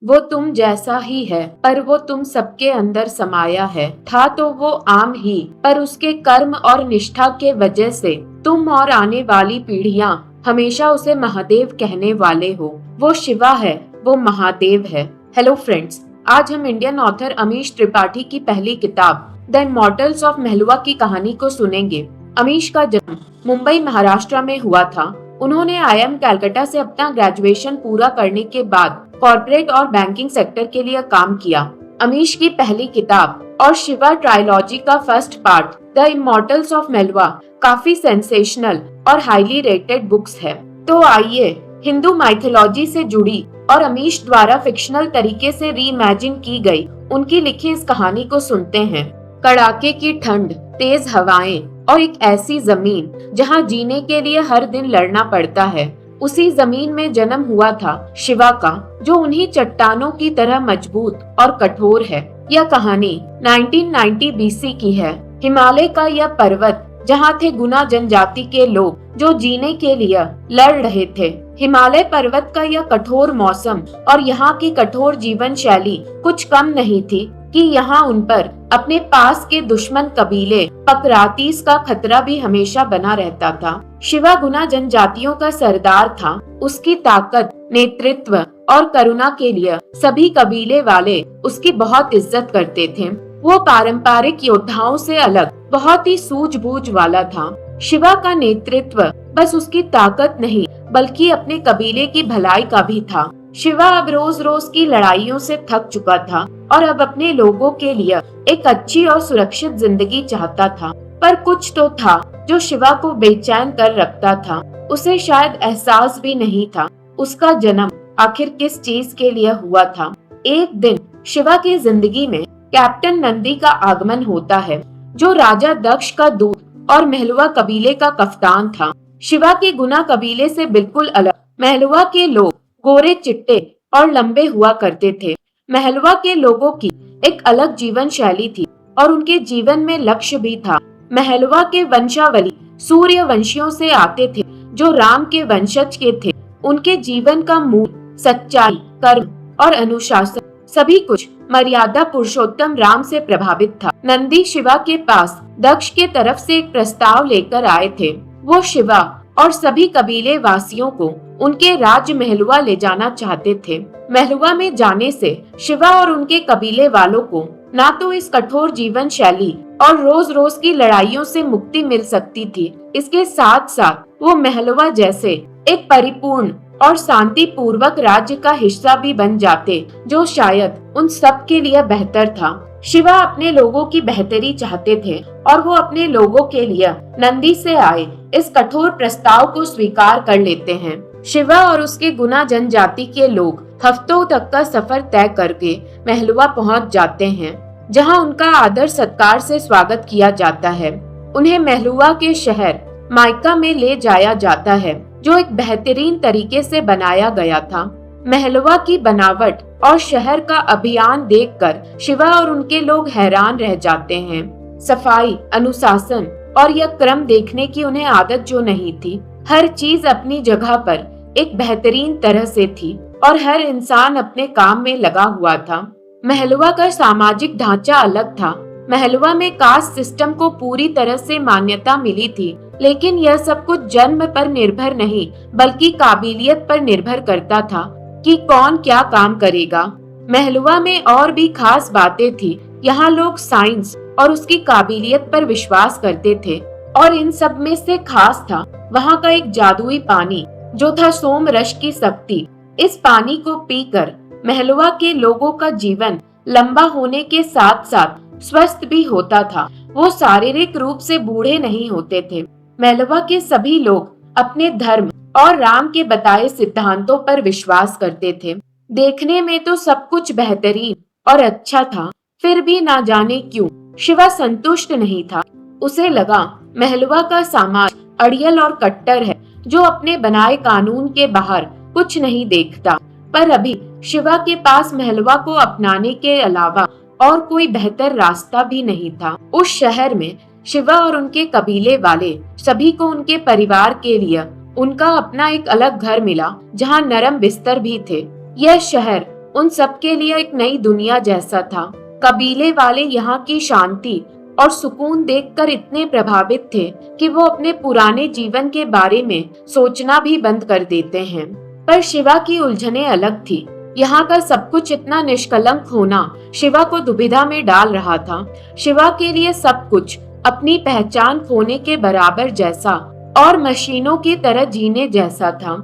वो तुम जैसा ही है, पर वो तुम सबके अंदर समाया है। था तो वो आम ही, पर उसके कर्म और निष्ठा के वजह से तुम और आने वाली पीढ़ियां हमेशा उसे महादेव कहने वाले हो। वो शिवा है, वो महादेव है। हेलो फ्रेंड्स, आज हम इंडियन ऑथर अमीश त्रिपाठी की पहली किताब द इमॉर्टल्स ऑफ महलुआ की कहानी को सुनेंगे। अमीश का जन्म मुंबई महाराष्ट्र में हुआ था। उन्होंने IIM कलकत्ता से अपना ग्रेजुएशन पूरा करने के बाद कॉर्पोरेट और बैंकिंग सेक्टर के लिए काम किया। अमीश की पहली किताब और शिवा ट्रायलॉजी का first part the immortals of Meluha काफी सेंसेशनल और हाईली रेटेड बुक्स है। तो आइए हिंदू माइथोलॉजी से जुड़ी और अमीश द्वारा फिक्शनल तरीके से रीइमेजिन की गई उनकी लिखी इस कहानी को सुनते हैं। कड़ाके की ठंड, तेज हवाएं और एक ऐसी जमीन जहां जीने के लिए हर दिन लड़ना पड़ता है, उसी जमीन में जन्म हुआ था शिवा का, जो उन्हीं चट्टानों की तरह मजबूत और कठोर है। यह कहानी 1990 BC की है। हिमालय का यह पर्वत जहां थे गुना जनजाति के लोग जो जीने के लिए लड़ रहे थे। हिमालय पर्वत का यह कठोर मौसम और यहाँ की कठोर जीवन शैली कुछ कम नहीं थी कि यहाँ उन पर अपने पास के दुश्मन कबीले पकरातीस का खतरा भी हमेशा बना रहता था। शिवा गुना जनजातियों का सरदार था। उसकी ताकत, नेतृत्व और करुणा के लिए सभी कबीले वाले उसकी बहुत इज्जत करते थे। वो पारंपरिक योद्धाओं से अलग बहुत ही सूझबूझ वाला था। शिवा का नेतृत्व बस उसकी ताकत नहीं बल्कि अपने कबीले की भलाई का भी था। शिवा अब रोज रोज की लड़ाइयों से थक चुका था और अब अपने लोगों के लिए एक अच्छी और सुरक्षित जिंदगी चाहता था। पर कुछ तो था जो शिवा को बेचैन कर रखता था। उसे शायद एहसास भी नहीं था उसका जन्म आखिर किस चीज के लिए हुआ था। एक दिन शिवा की जिंदगी में कैप्टन नंदी का आगमन होता है, जो राजा दक्ष का दूत और महलुआ कबीले का कप्तान था। शिवा के गुना कबीले से बिल्कुल अलग महलुआ के लोग गोरे चिट्टे और लंबे हुआ करते थे। महलुआ के लोगों की एक अलग जीवन शैली थी और उनके जीवन में लक्ष्य भी था। महलुआ के वंशावली सूर्य वंशियों से आते थे, जो राम के वंशज के थे। उनके जीवन का मूल सच्चाई, कर्म और अनुशासन सभी कुछ मर्यादा पुरुषोत्तम राम से प्रभावित था। नंदी शिवा के पास दक्ष के तरफ से एक प्रस्ताव लेकर आए थे। वो शिवा और सभी कबीले वासियों को उनके राज्य महलुआ ले जाना चाहते थे। महलुआ में जाने से शिवा और उनके कबीले वालों को ना तो इस कठोर जीवन शैली और रोज रोज की लड़ाइयों से मुक्ति मिल सकती थी, इसके साथ साथ वो महलुआ जैसे एक परिपूर्ण और शांति पूर्वक राज्य का हिस्सा भी बन जाते, जो शायद उन सब के लिए बेहतर था। शिवा अपने लोगों की बेहतरी चाहते थे और वो अपने लोगों के लिए नंदी से आए इस कठोर प्रस्ताव को स्वीकार कर लेते हैं। शिवा और उसके गुना जनजाति के लोग हफ्तों तक का सफर तय करके महलुआ पहुंच जाते हैं, जहां उनका आदर सत्कार से स्वागत किया जाता है। उन्हें महलुआ के शहर माइका में ले जाया जाता है, जो एक बेहतरीन तरीके से बनाया गया था। महलुआ की बनावट और शहर का अभियान देखकर शिवा और उनके लोग हैरान रह जाते हैं। सफाई, अनुशासन और यह क्रम देखने की उन्हें आदत जो नहीं थी। हर चीज अपनी जगह पर एक बेहतरीन तरह से थी और हर इंसान अपने काम में लगा हुआ था। महलुआ का सामाजिक ढांचा अलग था। महलुआ में कास्ट सिस्टम को पूरी तरह से मान्यता मिली थी, लेकिन यह सब कुछ जन्म पर निर्भर नहीं बल्कि काबिलियत पर निर्भर करता था कि कौन क्या काम करेगा। महलुआ में और भी खास बातें थी। यहाँ लोग साइंस और उसकी काबिलियत पर विश्वास करते थे और इन सब में से खास था वहाँ का एक जादुई पानी, जो था सोम रस की शक्ति। इस पानी को पीकर महलुआ के लोगों का जीवन लंबा होने के साथ साथ स्वस्थ भी होता था। वो शारीरिक रूप से बूढ़े नहीं होते थे। महलुआ के सभी लोग अपने धर्म और राम के बताए सिद्धांतों पर विश्वास करते थे। देखने में तो सब कुछ बेहतरीन और अच्छा था, फिर भी ना जाने क्यों शिवा संतुष्ट नहीं था। उसे लगा महलुआ का समाज अड़ियल और कट्टर है, जो अपने बनाए कानून के बाहर कुछ नहीं देखता। पर अभी शिवा के पास महलुआ को अपनाने के अलावा और कोई बेहतर रास्ता भी नहीं था। उस शहर में शिवा और उनके कबीले वाले सभी को उनके परिवार के लिए उनका अपना एक अलग घर मिला, जहां नरम बिस्तर भी थे। यह शहर उन सब के लिए एक नई दुनिया जैसा था। कबीले वाले यहाँ की शांति और सुकून देखकर इतने प्रभावित थे कि वो अपने पुराने जीवन के बारे में सोचना भी बंद कर देते हैं। पर शिवा की उलझनें अलग थी। यहाँ का सब कुछ इतना निष्कलंक होना शिवा को दुविधा में डाल रहा था। शिवा के लिए सब कुछ अपनी पहचान खोने के बराबर जैसा और मशीनों की तरह जीने जैसा था।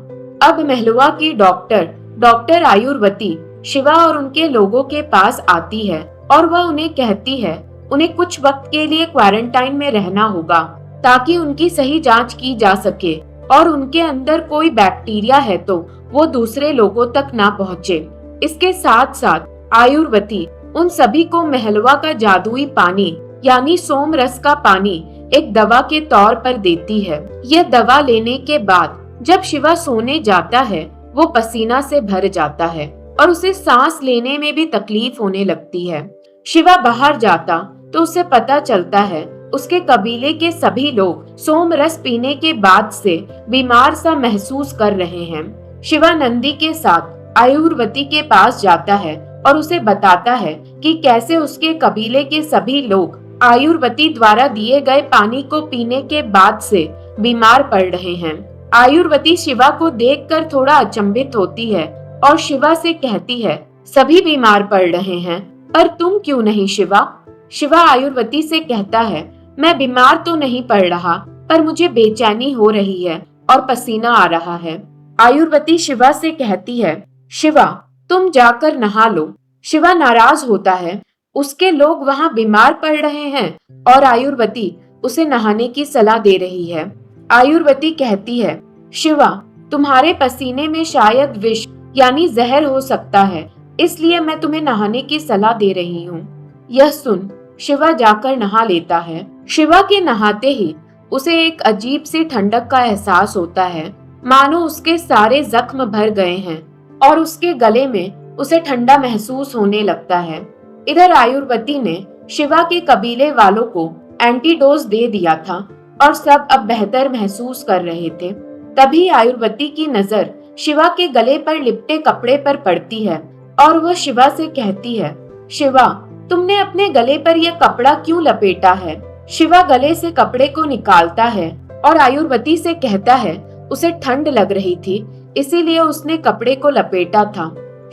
अब महलवा की डॉक्टर आयुर्वती शिवा और उनके लोगों के पास आती है और वह उन्हें कहती है उन्हें कुछ वक्त के लिए क्वारंटाइन में रहना होगा ताकि उनकी सही जांच की जा सके और उनके अंदर कोई बैक्टीरिया है तो वो दूसरे लोगों तक ना पहुँचे। इसके साथ साथ आयुर्वती उन सभी को महलवा का जादुई पानी यानी सोमरस का पानी एक दवा के तौर पर देती है। यह दवा लेने के बाद जब शिवा सोने जाता है वो पसीना से भर जाता है और उसे सांस लेने में भी तकलीफ होने लगती है। शिवा बाहर जाता तो उसे पता चलता है उसके कबीले के सभी लोग सोमरस पीने के बाद से बीमार सा महसूस कर रहे हैं। शिवा नंदी के साथ आयुर्वती के पास जाता है और उसे बताता है कि कैसे उसके कबीले के सभी लोग आयुर्वती द्वारा दिए गए पानी को पीने के बाद से बीमार पड़ रहे हैं। आयुर्वती शिवा को देखकर थोड़ा अचंभित होती है और शिवा से कहती है सभी बीमार पड़ रहे हैं पर तुम क्यों नहीं शिवा? शिवा आयुर्वती से कहता है मैं बीमार तो नहीं पड़ रहा पर मुझे बेचैनी हो रही है और पसीना आ रहा है। आयुर्वती शिवा से कहती है शिवा तुम जाकर नहा लो। शिवा नाराज होता है, उसके लोग वहाँ बीमार पड़ रहे हैं और आयुर्वती उसे नहाने की सलाह दे रही है। आयुर्वती कहती है शिवा तुम्हारे पसीने में शायद विष यानी जहर हो सकता है इसलिए मैं तुम्हें नहाने की सलाह दे रही हूँ। यह सुन शिवा जाकर नहा लेता है। शिवा के नहाते ही उसे एक अजीब सी ठंडक का एहसास होता है मानो उसके सारे जख्म भर गए हैं और उसके गले में उसे ठंडा महसूस होने लगता है। इधर आयुर्वती ने शिवा के कबीले वालों को एंटीडोज दे दिया था और सब अब बेहतर महसूस कर रहे थे। तभी आयुर्वती की नजर शिवा के गले पर लिपटे कपड़े पर पड़ती है और वह शिवा से कहती है शिवा तुमने अपने गले पर यह कपड़ा क्यों लपेटा है? शिवा गले से कपड़े को निकालता है और आयुर्वती से कहता है उसे ठंड लग रही थी इसीलिए उसने कपड़े को लपेटा था।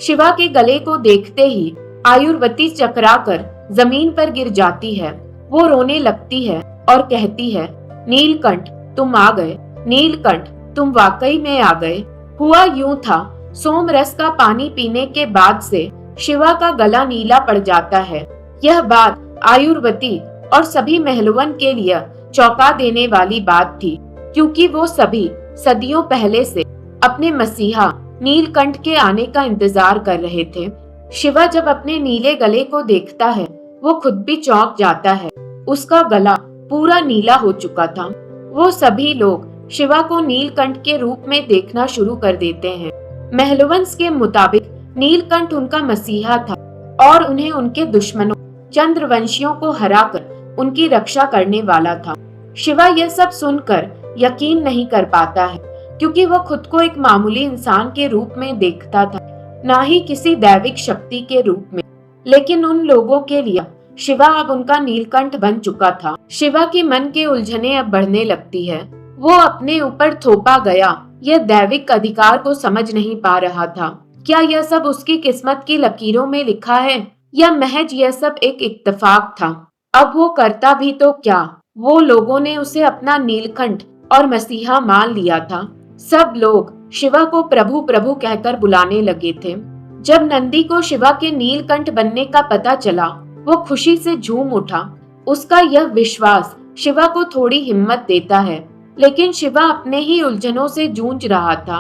शिवा के गले को देखते ही आयुर्वती चकराकर जमीन पर गिर जाती है। वो रोने लगती है और कहती है नीलकंठ तुम आ गए, नीलकंठ तुम वाकई में आ गए। हुआ यूं था सोमरस का पानी पीने के बाद से शिवा का गला नीला पड़ जाता है। यह बात आयुर्वती और सभी महलवन के लिए चौंका देने वाली बात थी क्योंकि वो सभी सदियों पहले से अपने मसीहा नीलकंठ के आने का इंतजार कर रहे थे। शिवा जब अपने नीले गले को देखता है वो खुद भी चौंक जाता है। उसका गला पूरा नीला हो चुका था। वो सभी लोग शिवा को नीलकंठ के रूप में देखना शुरू कर देते हैं। महलवंश के मुताबिक नीलकंठ उनका मसीहा था और उन्हें उनके दुश्मनों चंद्रवंशियों को हराकर उनकी रक्षा करने वाला था। शिवा यह सब सुनकर यकीन नहीं कर पाता है क्योंकि वह खुद को एक मामूली इंसान के रूप में देखता था, ना ही किसी दैविक शक्ति के रूप में। लेकिन उन लोगों के लिए शिवा अब उनका नीलकंठ बन चुका था। शिवा की मन के उलझने अब बढ़ने लगती है। वो अपने ऊपर थोपा गया यह दैविक अधिकार को समझ नहीं पा रहा था। क्या यह सब उसकी किस्मत की लकीरों में लिखा है या महज यह सब एक इत्तेफाक था? अब वो करता भी तो क्या? वो लोगों ने उसे अपना नीलकंठ और मसीहा मान लिया था। सब लोग शिवा को प्रभु प्रभु कहकर बुलाने लगे थे। जब नंदी को शिवा के नीलकंठ बनने का पता चला वो खुशी से झूम उठा। उसका यह विश्वास शिवा को थोड़ी हिम्मत देता है, लेकिन शिवा अपने ही उलझनों से जूझ रहा था।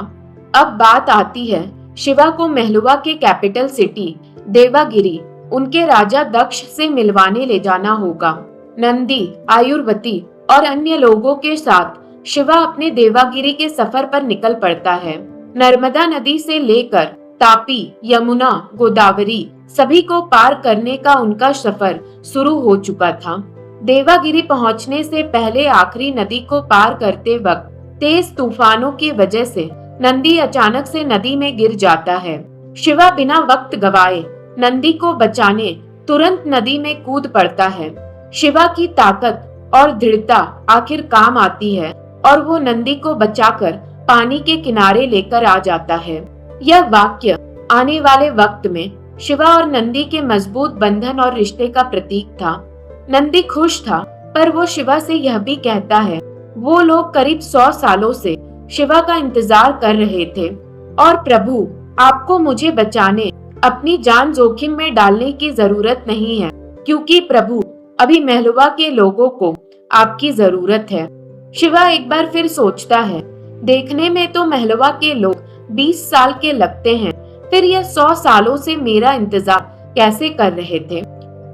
अब बात आती है शिवा को महलवा के कैपिटल सिटी देवागिरी उनके राजा दक्ष से मिलवाने ले जाना होगा। नंदी, आयुर्वती और अन्य लोगों के साथ शिवा अपने देवागिरी के सफर पर निकल पड़ता है। नर्मदा नदी से लेकर तापी, यमुना, गोदावरी सभी को पार करने का उनका सफर शुरू हो चुका था। देवागिरी पहुंचने से पहले आखिरी नदी को पार करते वक्त तेज तूफानों की वजह से नंदी अचानक से नदी में गिर जाता है। शिवा बिना वक्त गवाए नंदी को बचाने तुरंत नदी में कूद पड़ता है। शिवा की ताकत और दृढ़ता आखिर काम आती है और वो नंदी को बचाकर पानी के किनारे लेकर आ जाता है। यह वाक्य आने वाले वक्त में शिवा और नंदी के मजबूत बंधन और रिश्ते का प्रतीक था। नंदी खुश था, पर वो शिवा से यह भी कहता है, वो लोग करीब 100 सालों से शिवा का इंतजार कर रहे थे और प्रभु, आपको मुझे बचाने अपनी जान जोखिम में डालने की जरूरत नहीं है, क्योंकि प्रभु अभी महलवा के लोगों को आपकी जरूरत है। शिवा एक बार फिर सोचता है, देखने में तो महलवा के लोग 20 साल के लगते हैं, फिर यह 100 सालों से मेरा इंतजार कैसे कर रहे थे।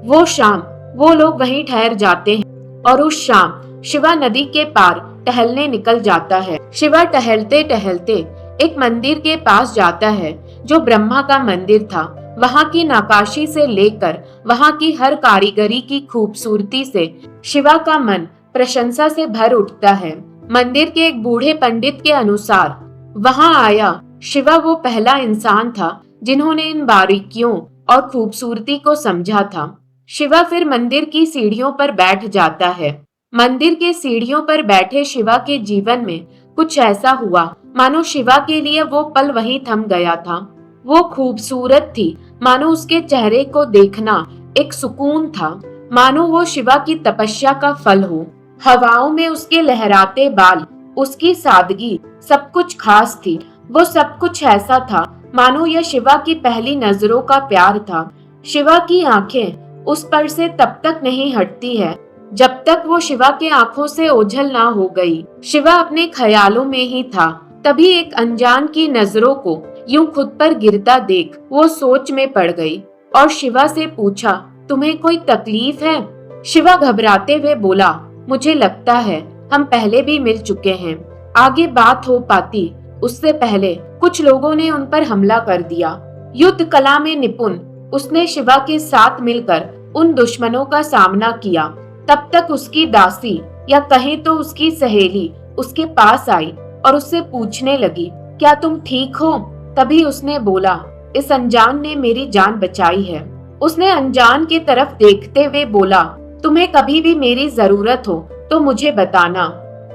वो शाम वो लोग वहीं ठहर जाते हैं और उस शाम शिवा नदी के पार टहलने निकल जाता है। शिवा टहलते टहलते एक मंदिर के पास जाता है जो ब्रह्मा का मंदिर था। वहाँ की नक्काशी से लेकर वहाँ की हर कारीगरी की खूबसूरती से शिवा का मन प्रशंसा से भर उठता है। मंदिर के एक बूढ़े पंडित के अनुसार वहाँ आया शिवा वो पहला इंसान था जिन्होंने इन बारीकियों और खूबसूरती को समझा था। शिवा फिर मंदिर की सीढ़ियों पर बैठ जाता है। मंदिर के सीढ़ियों पर बैठे शिवा के जीवन में कुछ ऐसा हुआ मानो शिवा के लिए वो पल वहीं थम गया था। वो खूबसूरत थी, मानो उसके चेहरे को देखना एक सुकून था, मानो वो शिवा की तपस्या का फल हो। हवाओं में उसके लहराते बाल, उसकी सादगी, सब कुछ खास थी। वो सब कुछ ऐसा था मानो यह शिवा की पहली नजरों का प्यार था। शिवा की आंखें उस पर से तब तक नहीं हटती है जब तक वो शिवा के आंखों से ओझल ना हो गई। शिवा अपने ख्यालों में ही था, तभी एक अनजान की नजरों को यूं खुद पर गिरता देख वो सोच में पड़ गई और शिवा से पूछा, तुम्हें कोई तकलीफ है? शिवा घबराते हुए बोला, मुझे लगता है हम पहले भी मिल चुके हैं। आगे बात हो पाती उससे पहले कुछ लोगों ने उन पर हमला कर दिया। युद्ध कला में निपुण उसने शिवा के साथ मिलकर उन दुश्मनों का सामना किया। तब तक उसकी दासी या कहें तो उसकी सहेली उसके पास आई और उससे पूछने लगी, क्या तुम ठीक हो? तभी उसने बोला, इस अनजान ने मेरी जान बचाई है। उसने अनजान की तरफ देखते हुए बोला, तुम्हें कभी भी मेरी जरूरत हो तो मुझे बताना,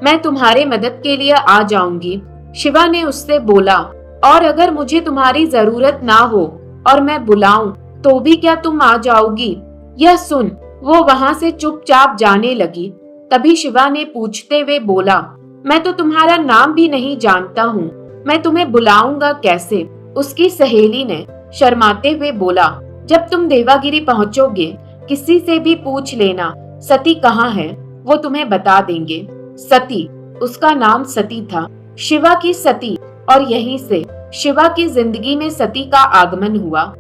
मैं तुम्हारे मदद के लिए आ जाऊंगी। शिवा ने उससे बोला, और अगर मुझे तुम्हारी जरूरत ना हो और मैं बुलाऊं तो भी क्या तुम आ जाओगी? यह सुन वो वहां से चुपचाप जाने लगी। तभी शिवा ने पूछते हुए बोला, मैं तो तुम्हारा नाम भी नहीं जानता हूँ, मैं तुम्हें बुलाऊंगा कैसे? उसकी सहेली ने शर्माते हुए बोला, जब तुम देवागिरी पहुँचोगे किसी से भी पूछ लेना सती कहाँ है, वो तुम्हें बता देंगे। सती, उसका नाम सती था, शिवा की सती, और यहीं से शिवा की जिंदगी में सती का आगमन हुआ।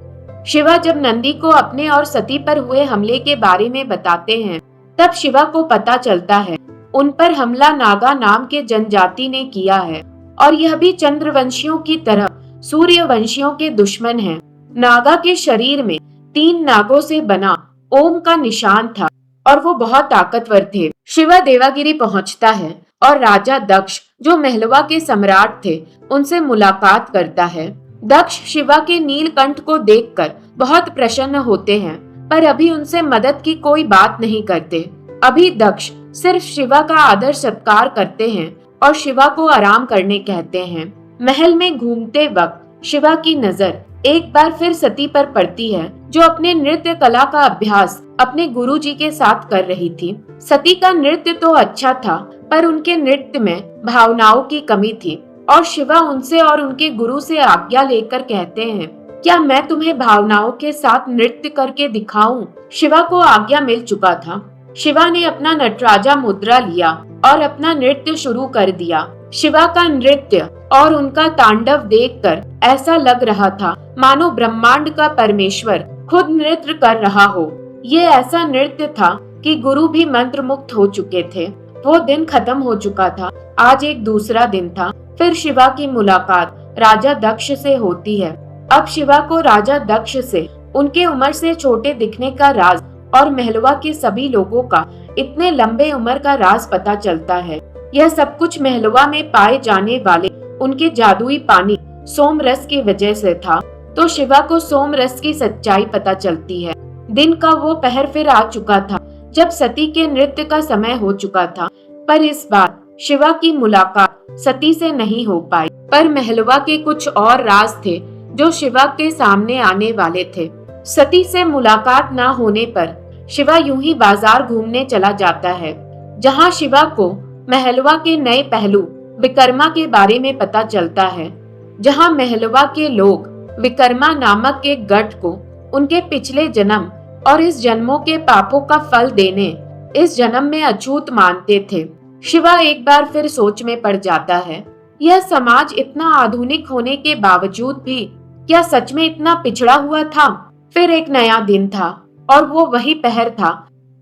शिवा जब नंदी को अपने और सती पर हुए हमले के बारे में बताते हैं तब शिवा को पता चलता है उन पर हमला नागा नाम के जनजाति ने किया है और यह भी चंद्रवंशियों की तरह सूर्यवंशियों के दुश्मन हैं। नागा के शरीर में 3 नागों से बना ओम का निशान था और वो बहुत ताकतवर थे। शिवा देवागिरी पहुंचता है और राजा दक्ष जो महलवा के सम्राट थे उनसे मुलाकात करता है। दक्ष शिवा के नीलकंठ को देखकर बहुत प्रसन्न होते हैं, पर अभी उनसे मदद की कोई बात नहीं करते। अभी दक्ष सिर्फ शिवा का आदर सत्कार करते हैं और शिवा को आराम करने कहते हैं। महल में घूमते वक्त शिवा की नजर एक बार फिर सती पर पड़ती है जो अपने नृत्य कला का अभ्यास अपने गुरुजी के साथ कर रही थी। सती का नृत्य तो अच्छा था, पर उनके नृत्य में भावनाओं की कमी थी और शिवा उनसे और उनके गुरु से आज्ञा लेकर कहते हैं, क्या मैं तुम्हें भावनाओं के साथ नृत्य करके दिखाऊं? शिवा को आज्ञा मिल चुका था। शिवा ने अपना नटराजा मुद्रा लिया और अपना नृत्य शुरू कर दिया। शिवा का नृत्य और उनका तांडव देखकर ऐसा लग रहा था मानो ब्रह्मांड का परमेश्वर खुद नृत्य कर रहा हो। ये ऐसा नृत्य था कि गुरु भी मंत्र मुक्त हो चुके थे। वो दिन खत्म हो चुका था, आज एक दूसरा दिन था। फिर शिवा की मुलाकात राजा दक्ष से होती है। अब शिवा को राजा दक्ष से उनके उम्र से छोटे दिखने का राज और महलवा के सभी लोगों का इतने लंबे उम्र का राज पता चलता है। यह सब कुछ महलवा में पाए जाने वाले उनके जादुई पानी सोमरस की वजह से था। तो शिवा को सोमरस की सच्चाई पता चलती है। दिन का वो पहर फिर आ चुका था जब सती के नृत्य का समय हो चुका था, पर इस बार शिवा की मुलाकात सती से नहीं हो पाई। पर महलवा के कुछ और राज थे जो शिवा के सामने आने वाले थे। सती से मुलाकात न होने पर शिवा यूं ही बाजार घूमने चला जाता है, जहां शिवा को महलवा के नए पहलू विकर्मा के बारे में पता चलता है। जहां महलवा के लोग विकर्मा नामक एक गठ को उनके पिछले जन्म और इस जन्मों के पापों का फल देने इस जन्म में अछूत मानते थे। शिवा एक बार फिर सोच में पड़ जाता है, यह समाज इतना आधुनिक होने के बावजूद भी क्या सच में इतना पिछड़ा हुआ था। फिर एक नया दिन था और वो वही पहर था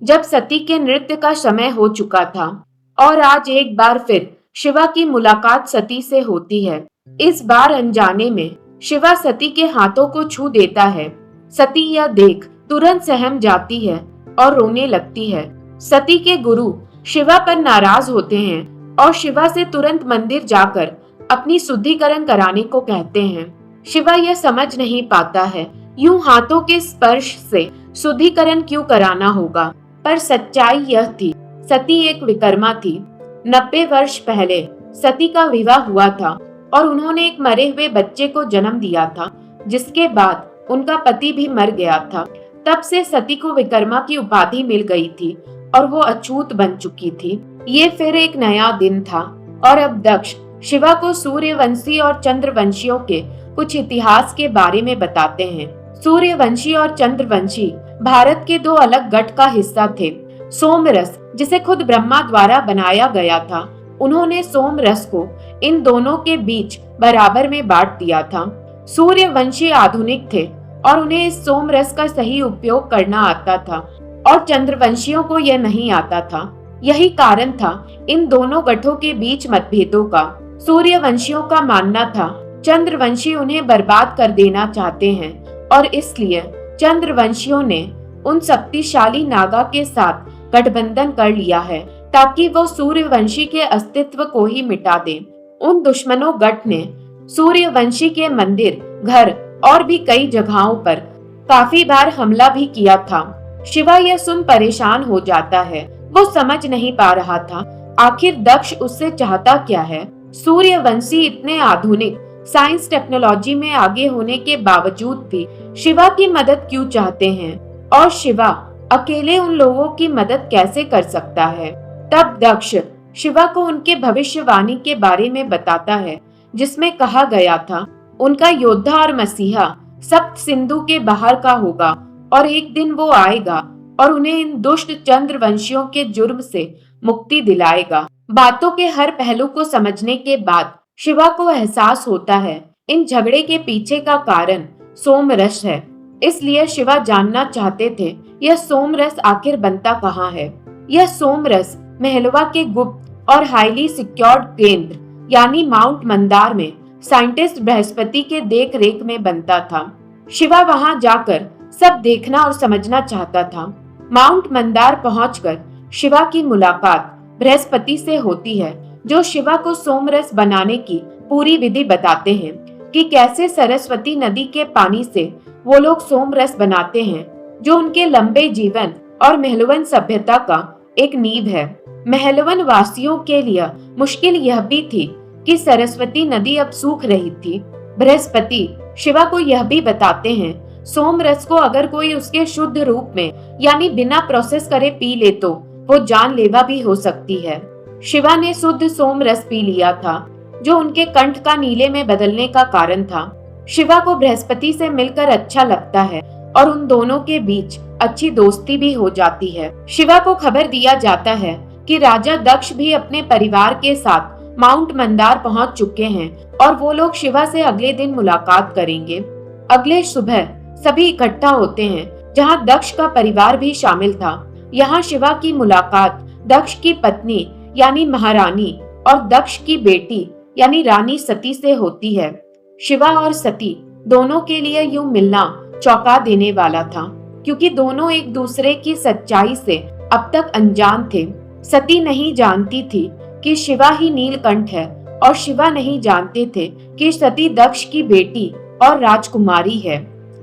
जब सती के नृत्य का समय हो चुका था। और आज एक बार फिर शिवा की मुलाकात सती से होती है। इस बार अनजाने में शिवा सती के हाथों को छू देता है। सती यह देख तुरंत सहम जाती है और रोने लगती है। सती के गुरु शिवा पर नाराज होते हैं और शिवा से तुरंत मंदिर जाकर अपनी शुद्धिकरण कराने को कहते हैं। शिवा यह समझ नहीं पाता है यूं हाथों के स्पर्श से शुद्धिकरण क्यों कराना होगा, पर सच्चाई यह थी, सती एक विकर्मा थी। 90 वर्ष पहले सती का विवाह हुआ था और उन्होंने एक मरे हुए बच्चे को जन्म दिया था, जिसके बाद उनका पति भी मर गया था। तब से सती को विकर्मा की उपाधि मिल गई थी और वो अछूत बन चुकी थी। ये फिर एक नया दिन था और अब दक्ष शिवा को सूर्यवंशी और चंद्रवंशियों के कुछ इतिहास के बारे में बताते हैं। सूर्यवंशी और चंद्रवंशी भारत के दो अलग गठ का हिस्सा थे। सोमरस, जिसे खुद ब्रह्मा द्वारा बनाया गया था, उन्होंने सोमरस को इन दोनों के बीच बराबर में बांट दिया था। सूर्यवंशी आधुनिक थे और उन्हें इस सोमरस का सही उपयोग करना आता था और चंद्रवंशियों को यह नहीं आता था। यही कारण था इन दोनों गठों के बीच मतभेदों का। सूर्यवंशियों का मानना था चंद्रवंशी उन्हें बर्बाद कर देना चाहते हैं और इसलिए चंद्रवंशियों ने उन शक्तिशाली नागा के साथ गठबंधन कर लिया है ताकि वो सूर्यवंशी के अस्तित्व को ही मिटा दें। उन दुश्मनों गठ ने सूर्यवंशी के मंदिर, घर और भी कई जगहों पर काफी बार हमला भी किया था। शिवा यह सुन परेशान हो जाता है। वो समझ नहीं पा रहा था आखिर दक्ष उससे चाहता क्या है। सूर्यवंशी इतने आधुनिक साइंस टेक्नोलॉजी में आगे होने के बावजूद भी शिवा की मदद क्यों चाहते हैं और शिवा अकेले उन लोगों की मदद कैसे कर सकता है। तब दक्ष शिवा को उनके भविष्यवाणी के बारे में बताता है, जिसमें कहा गया था उनका योद्धा और मसीहा सप्त सिंधु के बाहर का होगा और एक दिन वो आएगा और उन्हें इन दुष्ट चंद्रवंशियों के जुर्म से मुक्ति दिलाएगा। बातों के हर पहलू को समझने के बाद शिवा को एहसास होता है इन झगड़े के पीछे का कारण सोमरस है। इसलिए शिवा जानना चाहते थे यह सोमरस आखिर बनता कहाँ है। यह सोमरस महलवा के गुप्त और हाईली सिक्योर्ड केंद्र यानी माउंट मंदार में साइंटिस्ट बृहस्पति के देख रेख में बनता था। शिवा वहां जाकर सब देखना और समझना चाहता था। माउंट मंदार पहुंचकर शिवा की मुलाकात बृहस्पति से होती है, जो शिवा को सोमरस बनाने की पूरी विधि बताते हैं कि कैसे सरस्वती नदी के पानी से वो लोग सोमरस बनाते हैं, जो उनके लंबे जीवन और महलवन सभ्यता का एक नींव है। महलवन वासियों के लिए मुश्किल यह भी थी कि सरस्वती नदी अब सूख रही थी। बृहस्पति शिवा को यह भी बताते हैं सोमरस को अगर कोई उसके शुद्ध रूप में यानी बिना प्रोसेस करे पी ले तो वो जानलेवा भी हो सकती है। शिवा ने शुद्ध सोमरस पी लिया था, जो उनके कंठ का नीले में बदलने का कारण था। शिवा को बृहस्पति से मिलकर अच्छा लगता है और उन दोनों के बीच अच्छी दोस्ती भी हो जाती है। शिवा को खबर दिया जाता है कि राजा दक्ष भी अपने परिवार के साथ माउंट मंदार पहुंच चुके हैं और वो लोग शिवा से अगले दिन मुलाकात करेंगे। अगले सुबह सभी इकट्ठा होते हैं, जहां दक्ष का परिवार भी शामिल था। यहाँ शिवा की मुलाकात दक्ष की पत्नी यानी महारानी और दक्ष की बेटी यानी रानी सती से होती है। शिवा और सती दोनों के लिए यूं मिलना चौंका देने वाला था, क्योंकि दोनों एक दूसरे की सच्चाई से अब तक अनजान थे। सती नहीं जानती थी कि शिवा ही नीलकंठ है और शिवा नहीं जानते थे कि सती दक्ष की बेटी और राजकुमारी है।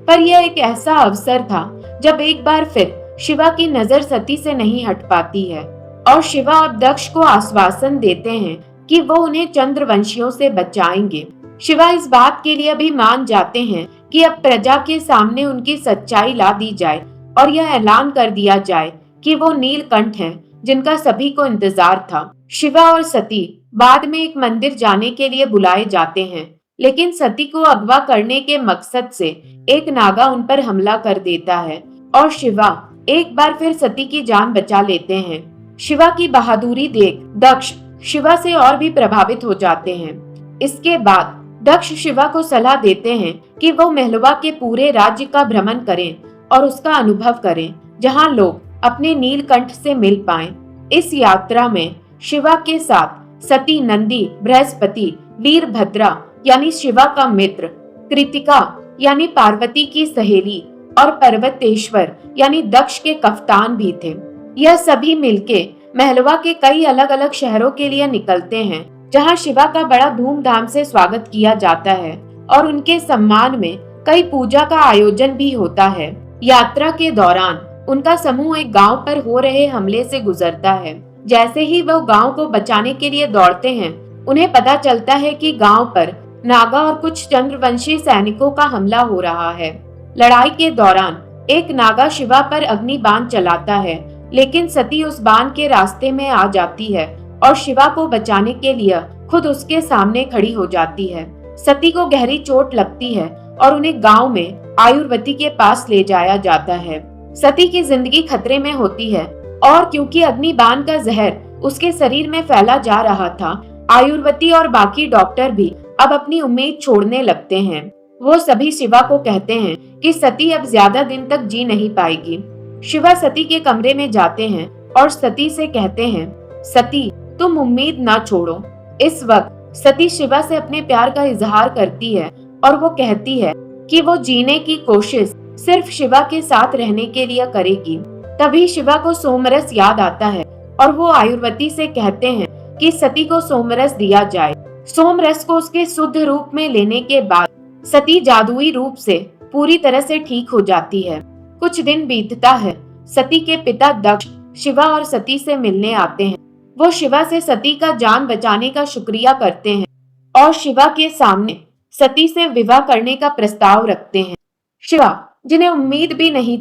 पर यह एक ऐसा अवसर था जब एक बार फिर शिवा की नजर सती से नहीं हट पाती है और शिवा अब दक्ष को आश्वासन देते हैं कि वो उन्हें चंद्रवंशियों से बचाएंगे। शिवा इस बात के लिए भी मान जाते हैं कि अब प्रजा के सामने उनकी सच्चाई ला दी जाए और यह ऐलान कर दिया जाए कि वो नीलकंठ हैं, जिनका सभी को इंतजार था। शिवा और सती बाद में एक मंदिर जाने के लिए बुलाए जाते हैं, लेकिन सती को अगवा करने के मकसद से एक नागा उन पर हमला कर देता है और शिवा एक बार फिर सती की जान बचा लेते हैं। शिवा की बहादुरी देख दक्ष शिवा से और भी प्रभावित हो जाते हैं। इसके बाद दक्ष शिवा को सलाह देते हैं कि वो महलवा के पूरे राज्य का भ्रमण करें और उसका अनुभव करें, जहां लोग अपने नीलकंठ से मिल पाएं। इस यात्रा में शिवा के साथ सती, नंदी, बृहस्पति, वीरभद्रा यानी शिवा का मित्र, कृतिका यानी पार्वती की सहेली और पर्वतेश्वर यानी दक्ष के कप्तान भी थे। यह सभी मिलके महलवा के कई अलग अलग शहरों के लिए निकलते हैं, जहां शिवा का बड़ा धूमधाम से स्वागत किया जाता है और उनके सम्मान में कई पूजा का आयोजन भी होता है। यात्रा के दौरान उनका समूह एक गांव पर हो रहे हमले से गुजरता है। जैसे ही वो गांव को बचाने के लिए दौड़ते हैं, उन्हें पता चलता है कि गांव पर नागा और कुछ चंद्रवंशी सैनिकों का हमला हो रहा है। लड़ाई के दौरान एक नागा शिवा पर अग्नि बाण चलाता है, लेकिन सती उस बाण के रास्ते में आ जाती है और शिवा को बचाने के लिए खुद उसके सामने खड़ी हो जाती है। सती को गहरी चोट लगती है और उन्हें गांव में आयुर्वती के पास ले जाया जाता है। सती की जिंदगी खतरे में होती है और क्योंकि अग्नि बाण का जहर उसके शरीर में फैला जा रहा था, आयुर्वती और बाकी डॉक्टर भी अब अपनी उम्मीद छोड़ने लगते हैं। वो सभी शिवा को कहते हैं कि सती अब ज्यादा दिन तक जी नहीं पाएगी। शिवा सती के कमरे में जाते हैं और सती से कहते हैं, सती तुम उम्मीद ना छोड़ो। इस वक्त सती शिवा से अपने प्यार का इजहार करती है और वो कहती है कि वो जीने की कोशिश सिर्फ शिवा के साथ रहने के लिए करेगी। तभी शिवा को सोमरस याद आता है और वो आयुर्वती से कहते हैं कि सती को सोमरस दिया जाए। सोमरस को उसके शुद्ध रूप में लेने के बाद सती जादुई रूप से पूरी तरह से ठीक हो जाती है। कुछ दिन बीतता है। सती के पिता दक्ष शिवा और सती से मिलने आते हैं। वो शिवा से सती का जान बचाने का शुक्रिया करते हैं और शिवा के सामने सती से विवाह करने का प्रस्ताव रखते हैं। शिवा, जिन्हें उम्मीद भी नहीं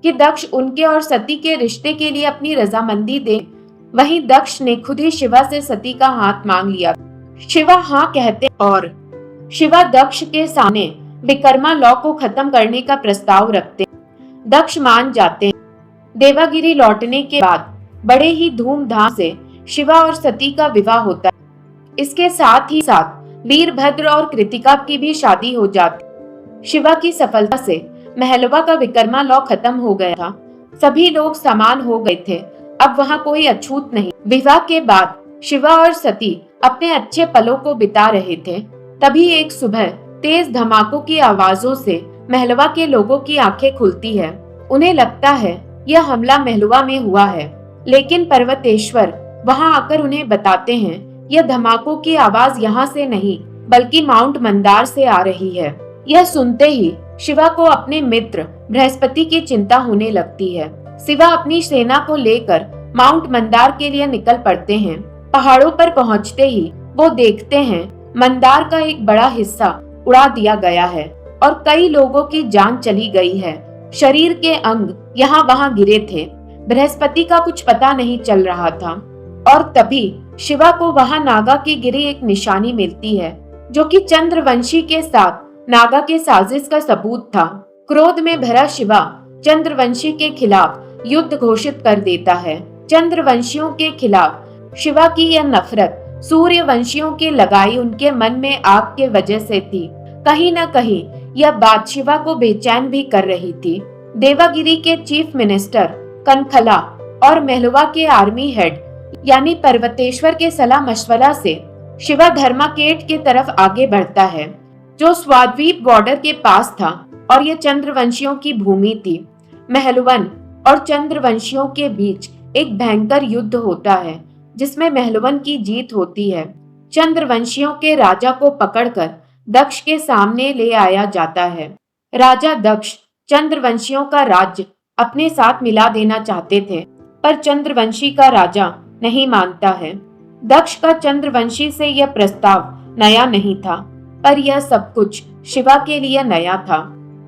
कि दक्ष उनके और सती के रिश्ते के लिए अपनी रजामंदी दे, वहीं दक्ष ने खुद ही शिवा से सती का हाथ मांग लिया। शिवा हाँ कहते और शिवा दक्ष के सामने विकर्मा लॉ को खत्म करने का प्रस्ताव रखते। दक्ष मान जाते हैं। देवागिरी लौटने के बाद बड़े ही धूमधाम से शिवा और सती का विवाह होता है। इसके साथ ही साथ वीरभद्र और कृतिका की भी शादी हो जाती। शिवा की सफलता से महलवा का विकर्मा लॉ खत्म हो गया था। सभी लोग समान हो गए थे। अब वहाँ कोई अछूत नहीं। विवाह के बाद शिवा और सती अपने अच्छे पलों को बिता रहे थे। तभी एक सुबह तेज धमाकों की आवाजों से महलवा के लोगों की आंखें खुलती है। उन्हें लगता है यह हमला महलवा में हुआ है, लेकिन पर्वतेश्वर वहां आकर उन्हें बताते हैं यह धमाकों की आवाज यहाँ से नहीं बल्कि माउंट मंदार से आ रही है। यह सुनते ही शिवा को अपने मित्र बृहस्पति की चिंता होने लगती है। शिवा अपनी सेना को लेकर माउंट मंदार के लिए निकल पड़ते हैं। पहाड़ों पर पहुंचते ही वो देखते हैं मंदार का एक बड़ा हिस्सा उड़ा दिया गया है और कई लोगों की जान चली गई है। शरीर के अंग यहाँ वहाँ गिरे थे। बृहस्पति का कुछ पता नहीं चल रहा था और तभी शिवा को वहाँ नागा की गिरी एक निशानी मिलती है, जो कि चंद्रवंशी के साथ नागा के साजिश का सबूत था। क्रोध में भरा शिवा चंद्रवंशी के खिलाफ युद्ध घोषित कर देता है। चंद्रवंशियों के खिलाफ शिवा की यह नफरत सूर्यवंशियों की लगाई उनके मन में आग के वजह से थी। कहीं न कहीं यह बात शिवा को बेचैन भी कर रही थी। देवागिरी के चीफ मिनिस्टर कनखला और महलवा के आर्मी हेड यानी पर्वतेश्वर के सलाह मशवरा से शिवा धर्माकेट की तरफ आगे बढ़ता है, जो स्वाद्वीप बॉर्डर के पास था और यह चंद्रवंशियों की भूमि थी। महलवन और चंद्रवंशियों के बीच एक भयंकर युद्ध होता है, जिसमें महलवन की जीत होती है। चंद्रवंशियों के राजा को पकड़कर दक्ष के सामने ले आया जाता है। राजा दक्ष चंद्रवंशियों का राज्य अपने साथ मिला देना चाहते थे, पर चंद्रवंशी का राजा नहीं मानता है। दक्ष का चंद्रवंशी से यह प्रस्ताव नया नहीं था, पर यह सब कुछ शिवा के लिए नया था।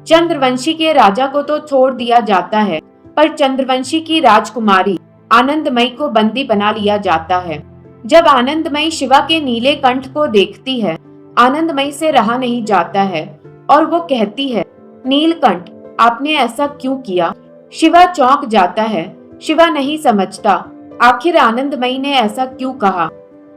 चंद्रवंशी के राजा को तो छोड़ दिया जाता है, पर चंद्रवंशी की राजकुमारी आनंदमयी को बंदी बना लिया जाता है। जब आनंदमयी शिवा के नीले कंठ को देखती है, आनंदमयी से रहा नहीं जाता है और वो कहती है, नीलकंठ, आपने ऐसा क्यों किया? शिवा चौंक जाता है। शिवा नहीं समझता आखिर आनंदमयी ने ऐसा क्यों कहा।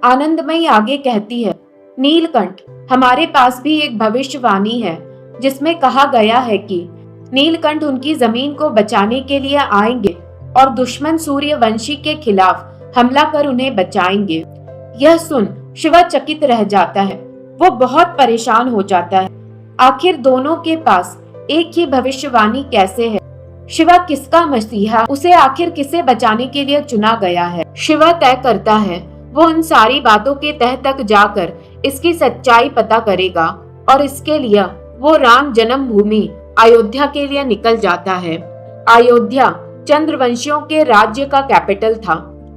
आनंदमयी आगे कहती है, नीलकंठ, हमारे पास भी एक भविष्यवाणी है जिसमें कहा गया है कि नीलकंठ उनकी जमीन को बचाने के लिए आएंगे और दुश्मन सूर्यवंशी के खिलाफ हमला कर उन्हें बचाएंगे। यह सुन शिवा चकित रह जाता है। वो बहुत परेशान हो जाता है। आखिर दोनों के पास एक ही भविष्यवाणी कैसे है? शिवा किसका मसीहा? उसे आखिर किसे बचाने के लिए चुना गया है? शिवा तय करता है वो उन सारी बातों के तह तक जाकर इसकी सच्चाई पता करेगा और इसके लिए वो राम जन्मभूमि अयोध्या के लिए निकल जाता है। अयोध्या चंद्रवंशियों के राज्य का कैपिटल था।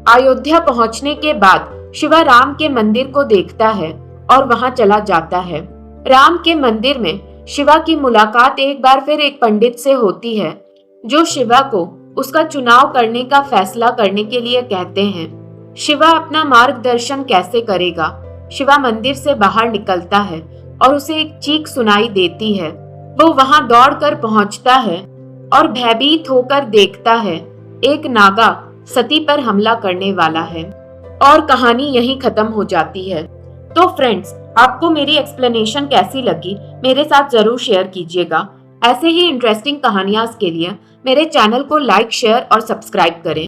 अयोध्या पहुंचने के बाद शिवा राम के मंदिर को देखता है और वहां चला जाता है। राम के मंदिर में शिवा की मुलाकात एक बार फिर एक पंडित से होती है, जो शिवा को उसका चुनाव करने का फैसला करने के लिए कहते हैं। शिवा अपना मार्गदर्शन कैसे करेगा? शिवा मंदिर से बाहर निकलता है और उसे एक चीख सुनाई देती है। वो वहां दौड़कर पहुंचता है और भयभीत होकर देखता है एक नागा सती पर हमला करने वाला है और कहानी यहीं खत्म हो जाती है। तो फ्रेंड्स, आपको मेरी एक्सप्लेनेशन कैसी लगी मेरे साथ जरूर शेयर कीजिएगा। ऐसे ही इंटरेस्टिंग कहानियां के लिए मेरे चैनल को लाइक, शेयर और सब्सक्राइब करें।